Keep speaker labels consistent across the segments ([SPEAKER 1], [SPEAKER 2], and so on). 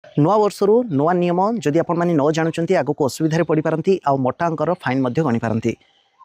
[SPEAKER 1] ନୂଆ ବର୍ଷରୁ ନୂଆ ନିୟମ ଯଦି ଆପଣମାନେ ନ ଜାଣୁଛନ୍ତି ଆଗକୁ ଅସୁବିଧାରେ ପଡ଼ିପାରନ୍ତି ଆଉ ମୋଟା ଅଙ୍କର ଫାଇନ୍ ମଧ୍ୟ ଗଣିପାରନ୍ତି।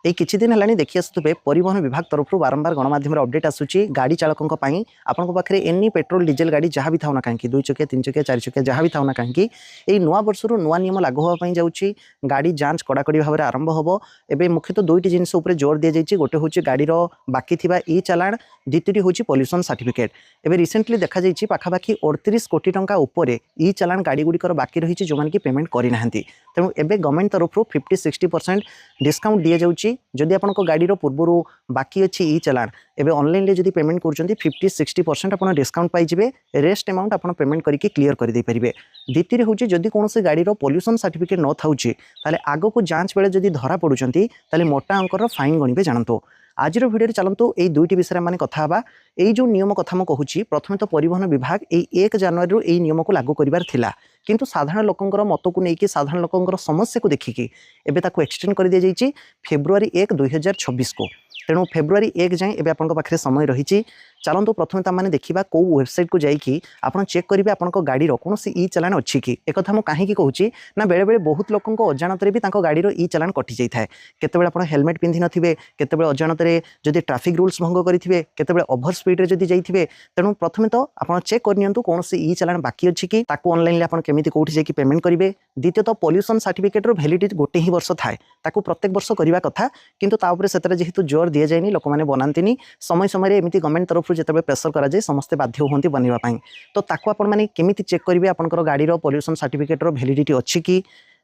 [SPEAKER 1] এই କିଛି ଦିନ ହେଲାଣି ଦେଖି ଆସୁଥିବେ ପରିବହନ ବିଭାଗ ତରଫରୁ ବାରମ୍ବାର ଗଣମାଧ୍ୟମରେ ଅପଡେଟ୍ ଆସୁଛି ଗାଡ଼ି ଚାଳକଙ୍କ ପାଇଁ ଆପଣଙ୍କ ପାଖରେ ଏନି ପେଟ୍ରୋଲ ଡିଜେଲ ଗାଡ଼ି ଯାହା ବି ଥାଉ ନା କାହିଁକି 2 ଚକିଆ 3 ଚକିଆ 4 ଚକିଆ ଯାହା ବି ଥାଉ ନା କାହିଁକି এই ନୂଆ ବର୍ଷରୁ ନୂଆ ନିୟମ ଲାଗୁ ହେବା ପାଇଁ ଯାଉଛି। ଗାଡ଼ି ଯାଞ୍ଚ କଡ଼ାକଡ଼ି ଭାବରେ ଆରମ୍ଭ ହେବ। ଏବେ ମୁଖ୍ୟତଃ ଦୁଇଟି ଜିନିଷ ଉପରେ ଜୋର ଦିଆଯାଇଛି। ଗୋଟେ ହେଉଛି ଗାଡ଼ିର ବାକି ଥିବା ଇ ଚାଲାଣ, ଦ୍ୱିତୀୟଟି ହେଉଛି ପଲ୍ୟୁସନ୍ ସାର୍ଟିଫିକେଟ୍। ଏବେ ରିସେଣ୍ଟଲି ଦେଖାଯାଇଛି ପାଖାପାଖି 38 କୋଟି ଟଙ୍କା ଉପରେ ଇ ଚାଲାଣ ଗାଡ଼ିଗୁଡ଼ିକର ବାକି ରହିଛି ଯେଉଁମାନେ କି ପେମେଣ୍ଟ କରିନାହାନ୍ତି। ତେଣୁ ଏବେ ଗଭର୍ଣ୍ଣମେଣ୍ଟ ତରଫରୁ 50-60% ଡିସ୍କାଉଣ୍ଟ ଦିଆଯାଉଛି। ଯଦି ଆପଣଙ୍କ ଗାଡ଼ିର ପୂର୍ବରୁ ବାକି ଅଛି ଇ ଚାଲାଣ ଏବେ ଅନଲାଇନରେ ଯଦି ପେମେଣ୍ଟ କରୁଛନ୍ତି 50-60% ଆପଣ ଡିସ୍କାଉଣ୍ଟ ପାଇଯିବେ। ରେଷ୍ଟ ଆମାଉଣ୍ଟ ଆପଣ ପେମେଣ୍ଟ କରିକି କ୍ଲିୟର କରିଦେଇପାରିବେ। ଦ୍ୱିତୀୟରେ ହେଉଛି ଯଦି କୌଣସି ଗାଡ଼ିର ପଲ୍ୟୁସନ୍ ସାର୍ଟିଫିକେଟ୍ ନଥାଉଛି ତାହେଲେ ଆଗକୁ ଯାଞ୍ଚ ବେଳେ ଯଦି ଧରା ପଡ଼ୁଛନ୍ତି ତାହେଲେ ମୋଟା ଅଙ୍କର ଫାଇନ୍ ଗଣିବେ ଜାଣନ୍ତୁ। ଆଜିର ଭିଡ଼ିଓରେ ଚାଲନ୍ତୁ এই দুইটি বিষয়ে মানে কথা হবা। এই যে নিয়ম কথা মু কହୁছি প্রথমে তো পরিবহন বিভাগ এই 1 জানুয়ারি এই নিয়মକୁ লাগু করিবার থিলা কিন্তু সাধারণ লোকଙ୍କର মতକୁ নেইকি সাধারণ লোকଙ୍କର সমস্যাକୁ ଦେଖିକି ଏବେ ତାକୁ এক্সটেন্ড କରି দিয়া যাইছি ফেব্রুয়ারি 1 2026 को। তেণু ফেব্রুয়ারি 1 যাଏ ଏବେ ଆପଣଙ୍କ ପାଖରେ ସମୟ ରହିଛି। ଚାଲନ୍ତୁ ପ୍ରଥମେ ତାମାନେ ଦେଖିବା କୋଉ ୱେବସାଇଟ୍ କୁ ଯାଇକି ଆପଣ ଚେକ୍ କରିବେ ଆପଣଙ୍କ ଗାଡ଼ିର କୌଣସି ଇ ଚାଲାଣ ଅଛି କି। एकथा ମୁଁ କାହିଁକି କହୁଛି ନା ବେଳେ ବେଳେ ବହୁତ ଲୋକଙ୍କ ଅଜାଣତରେ ବି ତାଙ୍କ ଗାଡ଼ିର ଇ ଚାଲାଣ କଟି ଯାଇଥାଏ। କେତେବେଳେ ଆପଣ ହେଲମେଟ୍ ପିନ୍ଧି ନଥିବେ, କେତେବେଳେ ଅଜାଣତରେ ଯଦି ଟ୍ରାଫିକ୍ ରୁଲ୍ସ ଭଙ୍ଗ କରିଥିବେ, କେତେବେଳେ ଓଭର ସ୍ପିଡରେ ଯଦି ଯାଇଥିବେ। ତେଣୁ ପ୍ରଥମେ ତ ଆପଣ ଚେକ୍ କରିନିଅନ୍ତୁ କୌଣସି ଇ ଚାଲାଣ ବାକି ଅଛି କି, ତାକୁ ଅନଲାଇନରେ ଆପଣ କେମିତି କୋଉଠି ଯାଇକି ପେମେଣ୍ଟ କରିବେ। ଦ୍ୱିତୀୟତଃ ପଲ୍ୟୁସନ୍ ସାର୍ଟିଫିକେଟର ଭ୍ୟାଲିଡିଟି ଗୋଟେ ହିଁ ବର୍ଷ ଥାଏ, ତାକୁ ପ୍ରତ୍ୟେକ ବର୍ଷ କରିବା କଥା କିନ୍ତୁ ତା ଉପରେ ସେଥିରେ ଯେହେତୁ ଜୋର ଦିଆଯାଏନି ଲୋକମାନେ ବନାନ୍ତିନି। ସମୟ ସମୟରେ ଏମିତି ଗଭର୍ଣ୍ଣମେଣ୍ଟ ତରଫରୁ ଯେତେବେଳେ ପ୍ରେସର କରାଯାଏ ସମସ୍ତେ ବାଧ୍ୟ ହୁଅନ୍ତି ବନେଇବା ପାଇଁ। ତ ତାକୁ ଆପଣମାନେ କେମିତି ଚେକ୍ କରିବେ ଆପଣଙ୍କର ଗାଡ଼ିର ପଲ୍ୟୁସନ୍ ସାର୍ଟିଫିକେଟର ଭ୍ୟାଲିଡିଟି ଅଛି କି।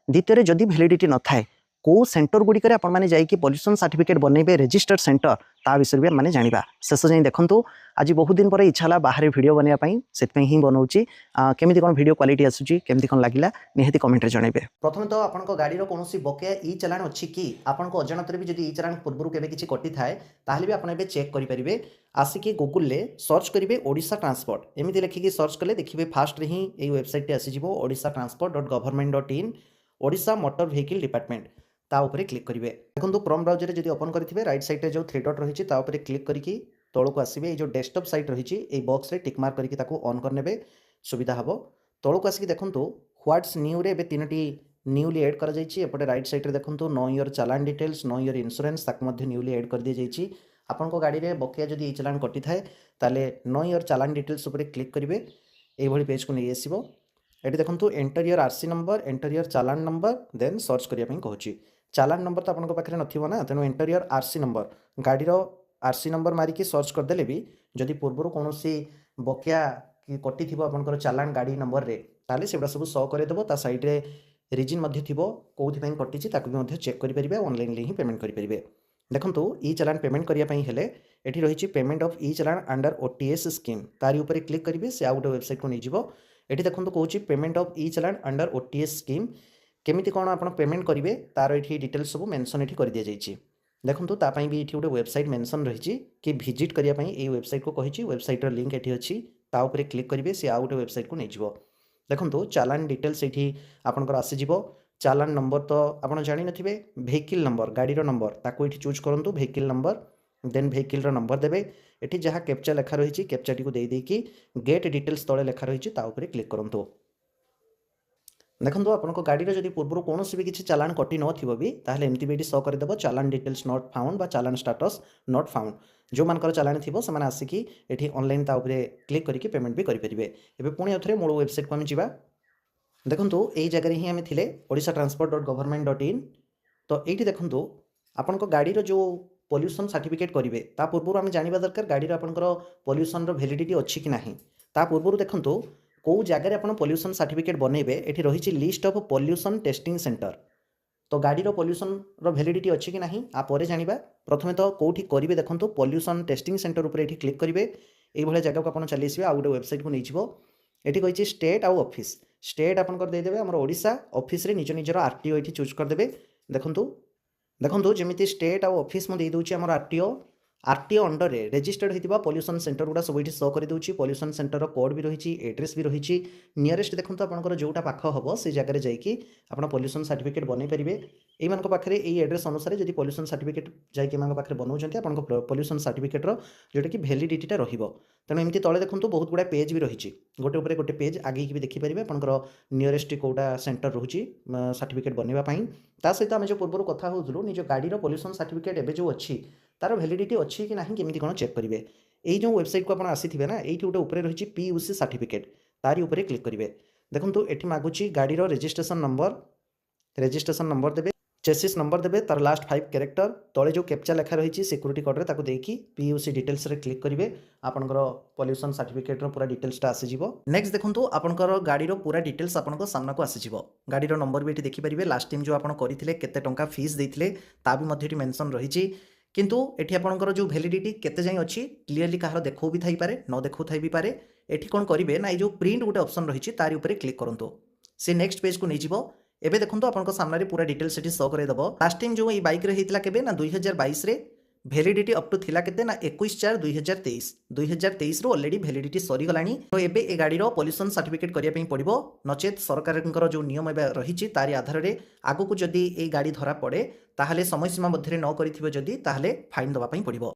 [SPEAKER 1] ଦ୍ୱିତୀୟରେ ଯଦି ଭ୍ୟାଲିଡିଟି ନଥାଏ କେଉଁ ସେଣ୍ଟର ଗୁଡ଼ିକରେ ଆପଣମାନେ ଯାଇକି ପଲ୍ୟୁସନ୍ ସାର୍ଟିଫିକେଟ୍ ବନେଇବେ ରେଜିଷ୍ଟର୍ଡ ସେଣ୍ଟର ତା ବିଷୟରେ ବି ଆମେ ଜାଣିବା। ଶେଷ ଯାଇ ଦେଖନ୍ତୁ ଆଜି ବହୁତ ଦିନ ପରେ ଇଚ୍ଛା ହେଲା ବାହାରେ ଭିଡ଼ିଓ ବନେଇବା ପାଇଁ, ସେଥିପାଇଁ ହିଁ ବନଉଛି। କେମିତି କ'ଣ ଭିଡ଼ିଓ କ୍ୱାଲିଟି ଆସୁଛି, କେମିତି କ'ଣ ଲାଗିଲା ନିହାତି କମେଣ୍ଟରେ ଜଣାଇବେ। ପ୍ରଥମେ ତ ଆପଣଙ୍କ ଗାଡ଼ିର କୌଣସି ବକେୟା ଇ ଚାଲାଣ ଅଛି କି, ଆପଣଙ୍କ ଅଜାଣତରେ ବି ଯଦି ଇ ଚାଲାଣ ପୂର୍ବରୁ କେବେ କିଛି କଟିଥାଏ ତାହେଲେ ବି ଆପଣ ଏବେ ଚେକ୍ କରିପାରିବେ। ଆସିକି ଗୁଗୁଲରେ ସର୍ଚ୍ଚ କରିବେ ଓଡ଼ିଶା ଟ୍ରାନ୍ସପୋର୍ଟ, ଏମିତି ଲେଖିକି ସର୍ଚ୍ଚ କଲେ ଦେଖିବେ ଫାଷ୍ଟରେ ହିଁ ଏଇ ୱେବସାଇଟ୍ଟି ଆସିଯିବ odishatransport.government.in Odisha motor vehicle department. ତା ଉପରେ କ୍ଲିକ୍ କରିବେ। ଦେଖନ୍ତୁ କ୍ରୋମ୍ ବ୍ରାଉଜରରେ ଯଦି ଓପନ୍ କରିଥିବେ ରାଇଟ୍ ସାଇଡ଼୍ରେ ଯେଉଁ 3 ଡଟ୍ ରହିଛି ତା ଉପରେ କ୍ଲିକ୍ କରିକି ତଳକୁ ଆସିବେ। এই ଯେଉଁ ଡେସ୍କଟପ୍ ସାଇଟ୍ ରହିଛି এই ବକ୍ସରେ ଟିକ୍ ମାର୍କ କରିକି ତାକୁ ଅନ୍ କରିନେବେ, ସୁବିଧା ହେବ। ତଳକୁ ଆସିକି ଦେଖନ୍ତୁ ହ୍ୱାଟ୍ସ ନ୍ୟୁରେ ଏବେ 3ଟି ନ୍ୟୁଲି ଏଡ୍ କରାଯାଇଛି। ଏପଟେ ରାଇଟ୍ ସାଇଡ଼୍ରେ ଦେଖନ୍ତୁ no your challan details, know your insurance, ତାକୁ ମଧ୍ୟ ନ୍ୟୁଲି ଏଡ୍ କରିଦିଆଯାଇଛି। ଆପଣଙ୍କ ଗାଡ଼ିରେ ବକେୟା ଯଦି ଇ ଚାଲାଣ କଟିଥାଏ ତାହେଲେ नो योर ଚାଲାଣ ଡିଟେଲ୍ସ ଉପରେ କ୍ଲିକ୍ କରିବେ, এইଭଳି ପେଜ୍କୁ ନେଇ ଆସିବ। ଏଠି ଦେଖନ୍ତୁ enter your RC number, enter your challan number, then search କରିବା ପାଇଁ କହୁଛି। ଚାଲାଣ ନମ୍ବର ତ ଆପଣଙ୍କ ପାଖରେ ନଥିବ ନା, ତେଣୁ ଏଣ୍ଟର ୟର୍ ଆର୍ସି ନମ୍ବର, ଗାଡ଼ିର ଆର୍ସି ନମ୍ବର ମାରିକି ସର୍ଚ୍ଚ କରିଦେଲେ ବି ଯଦି ପୂର୍ବରୁ କୌଣସି ବକେୟା କି କଟିଥିବ ଆପଣଙ୍କର ଚାଲାଣ ଗାଡ଼ି ନମ୍ବରରେ ତାହେଲେ ସେଗୁଡ଼ା ସବୁ ସୋ କରିଦେବ। ତା ସାଇଡ଼୍ରେ ରିଜିନ୍ ମଧ୍ୟ ଥିବ କେଉଁଥିପାଇଁ କଟିଛି ତାକୁ ବି ମଧ୍ୟ ଚେକ୍ କରିପାରିବେ, ଅନଲାଇନ୍ରେ ହିଁ ପେମେଣ୍ଟ କରିପାରିବେ। ଦେଖନ୍ତୁ ଇ ଚାଲାଣ ପେମେଣ୍ଟ କରିବା ପାଇଁ ହେଲେ ଏଠି ରହିଛି payment of E challan under OTS scheme, ତାରି ଉପରେ କ୍ଲିକ୍ କରିବେ, ସେ ଆଉ ଗୋଟେ ୱେବସାଇଟ୍କୁ ନେଇଯିବ। ଏଠି ଦେଖନ୍ତୁ କହୁଛି payment of E challan under OTS scheme, କେମିତି କ'ଣ ଆପଣ ପେମେଣ୍ଟ କରିବେ ତାର ଏଠି ଡିଟେଲ୍ସ ସବୁ ମେନସନ୍ ଏଠି କରିଦିଆଯାଇଛି। ଦେଖନ୍ତୁ ତା ପାଇଁ ବି ଏଠି ଗୋଟେ ୱେବସାଇଟ୍ ମେନସନ୍ ରହିଛି କି ଭିଜିଟ୍ କରିବା ପାଇଁ এই ୱେବସାଇଟ୍କୁ କହିଛି। ୱେବସାଇଟ୍ର ଲିଙ୍କ୍ ଏଠି ଅଛି, ତା ଉପରେ କ୍ଲିକ୍ କରିବେ, ସେ ଆଉ ଗୋଟେ ୱେବସାଇଟ୍କୁ ନେଇଯିବ। ଦେଖନ୍ତୁ ଚାଲାଣ ଡିଟେଲ୍ସ ଏଠି ଆପଣଙ୍କର ଆସିଯିବ। ଚାଲାଣ ନମ୍ବର ତ ଆପଣ ଜାଣିନଥିବେ, ଭେହିକିଲ୍ ନମ୍ବର ଗାଡ଼ିର ନମ୍ବର ତାକୁ ଏଠି ଚୁଜ୍ କରନ୍ତୁ, ଭେହିକିଲ୍ ନମ୍ବର, ଦେନ୍ ଭେହିକିଲ୍ର ନମ୍ବର ଦେବେ। ଏଠି ଯାହା କ୍ୟାପ୍ଚା ଲେଖା ରହିଛି କ୍ୟାପ୍ଚାଟିକୁ ଦେଇଦେଇକି ଗେଟ୍ ଡିଟେଲ୍ସ ତଳେ ଲେଖା ରହିଛି ତା ଉପରେ କ୍ଲିକ୍ କରନ୍ତୁ। ଦେଖନ୍ତୁ ଆପଣଙ୍କ ଗାଡ଼ିର ଯଦି ପୂର୍ବରୁ କୌଣସି ବି କିଛି ଚାଲାଣ କଟି ନଥିବ ବି ତାହେଲେ ଏମିତି ବି ଏଠି ସୋ କରିଦେବ ଚାଲାଣ ଡିଟେଲ୍ସ ନଟ୍ ଫାଉଣ୍ଡ ବା ଚାଲାଣ ଷ୍ଟାଟସ୍ ନଟ୍ ଫାଉଣ୍ଡ। ଯେଉଁମାନଙ୍କର ଚାଲାଣ ଥିବ ସେମାନେ ଆସିକି ଏଠି ଅନଲାଇନ୍ ତା ଉପରେ କ୍ଲିକ୍ କରିକି ପେମେଣ୍ଟ ବି କରିପାରିବେ। ଏବେ ପୁଣି ଆଉଥରେ ମୂଳ ୱେବସାଇଟ୍କୁ ଆମେ ଯିବା। ଦେଖନ୍ତୁ ଏଇ ଜାଗାରେ ହିଁ ଆମେ ଥିଲେ odishatransport.government.in। ତ ଏଇଠି ଦେଖନ୍ତୁ ଆପଣଙ୍କ ଗାଡ଼ିର ଯେଉଁ ପଲ୍ୟୁସନ୍ ସାର୍ଟିଫିକେଟ୍ କରିବେ ତା ପୂର୍ବରୁ ଆମେ ଜାଣିବା ଦରକାର ଗାଡ଼ିର ଆପଣଙ୍କର ପଲ୍ୟୁସନ୍ର ଭ୍ୟାଲିଡିଟି ଅଛି କି ନାହିଁ। ତା ପୂର୍ବରୁ ଦେଖନ୍ତୁ କେଉଁ ଜାଗାରେ ଆପଣ ପଲ୍ୟୁସନ୍ ସାର୍ଟିଫିକେଟ୍ ବନେଇବେ ଏଠି ରହିଛି list of pollution testing centre. ତ ଗାଡ଼ିର ପଲ୍ୟୁସନ୍ର ଭ୍ୟାଲିଡିଟି ଅଛି କି ନାହିଁ ଆ ପରେ ଜାଣିବା। ପ୍ରଥମେ ତ କେଉଁଠି କରିବେ ଦେଖନ୍ତୁ ପଲ୍ୟୁସନ୍ ଟେଷ୍ଟିଂ ସେଣ୍ଟର ଉପରେ ଏଠି କ୍ଲିକ୍ କରିବେ। এইଭଳିଆ ଜାଗାକୁ ଆପଣ ଚାଲି ଆସିବେ, ଆଉ ଗୋଟେ ୱେବସାଇଟ୍କୁ ନେଇଯିବ। ଏଠି କହିଛି ଷ୍ଟେଟ୍ ଆଉ ଅଫିସ୍, ଷ୍ଟେଟ୍ ଆପଣଙ୍କର ଦେଇଦେବେ ଆମର ଓଡ଼ିଶା, ଅଫିସ୍ରେ ନିଜ ନିଜର RTO ଏଠି ଚୁଜ୍ କରିଦେବେ। ଦେଖନ୍ତୁ ଯେମିତି ଷ୍ଟେଟ୍ ଆଉ ଅଫିସ୍ ମୁଁ ଦେଇଦେଉଛି ଆମର RTO, आरटीओ अंडर रे रेजिस्टर्ड होइतिबा पोल्यूशन सेंटर गुडा सब शो कर दूची पोल्यूशन सेंटर कोड भी रही एड्रेस भी रही नियरेस्ट देखो आपंकर जोटा पाख हम से जगह जाकि आप पोल्यूशन सर्टिफिकेट बनई पारे ये पाखे ये एड्रेस अनुसार जब पोल्यूशन सर्टिफिकेट जाकि पाखे बनाऊँ आप पोल्यूशन सर्टिफिकेटर जोटा कि भैलिडिटीटा रही तेणु एमती तले देखो बहुत गुड़ा पेज भी रही गोटे उपर गोटे पेज आगे भी देखिपारे आपंकर नियरेस्ट कौटा सेंटर रोचे सर्टिफिकेट बनवाई ता सहित आम जो पूर्व कथा होलु निज गाड़ीर पोल्यूशन सर्टिफिकेट एवं जो अच्छी तार भैलिडिटी अच्छी कि नहीं केमी कौन चेक करेंगे ये जो वेबसाइट को आप आसी ना ये गोटे उपर रही PUC सर्टिफिकेट तारी उपर क्लिक करेंगे देखो ये मागुची गाड़ीर रेजिस्ट्रेशन नंबर देवे चेसिस नंबर देवे तार लास्ट 5 कैरेक्टर तले जो कैप्चा लेखा रही सिक्यूरीटी कोड ताको देकी PUC डिटेल्स रे क्लिक करेंगे आपनकर पोल्यूशन सर्टिफिकेट पूरा डिटेल्सटा आसीजिवो नेक्स्ट देखो आपनकर गाड़ीर पूरा डिटेल्स आपनको सामना को आसीजिवो गाड़ीर नंबर भी ये देखिपारे लास्ट टाइम जो आप करते केते टंका फीस देते ता भी मध्य मेंशन रही किंतु एठी आपनकर जो वैलिडिटी केते जाई अछि क्लियरली कहार देखो भी थाई पारे न देखो थाई भी पारे एठी कोन करिवे ना जो प्रिंट गोटे ऑप्शन रही तारी ऊपर क्लिक करंतु से नेक्स्ट पेज को नहीं जीवो एबे देखंतु आपनको सामने पूरा डिटेल्स सेठी शो करे दबो लास्ट टाइम जो ई बाइक रे हितला केबे ना 2022 रे वैलिडिटी अप टू थिला केते ना 21/4/2023 रो ऑलरेडी वैलिडिटी सरी गलानी तो एबे ए गाडीरो पोल्यूशन सर्टिफिकेट करिया पई पड़िबो नचेत सरकारनकर जो नियम एबे रहिछि तारी आधार रे आगु को जदी ए गाडी धरा पड़े ताहले समय सीमा मध्य न करिथिबो जदी ताहले फाइन दबा पई पड़िबो।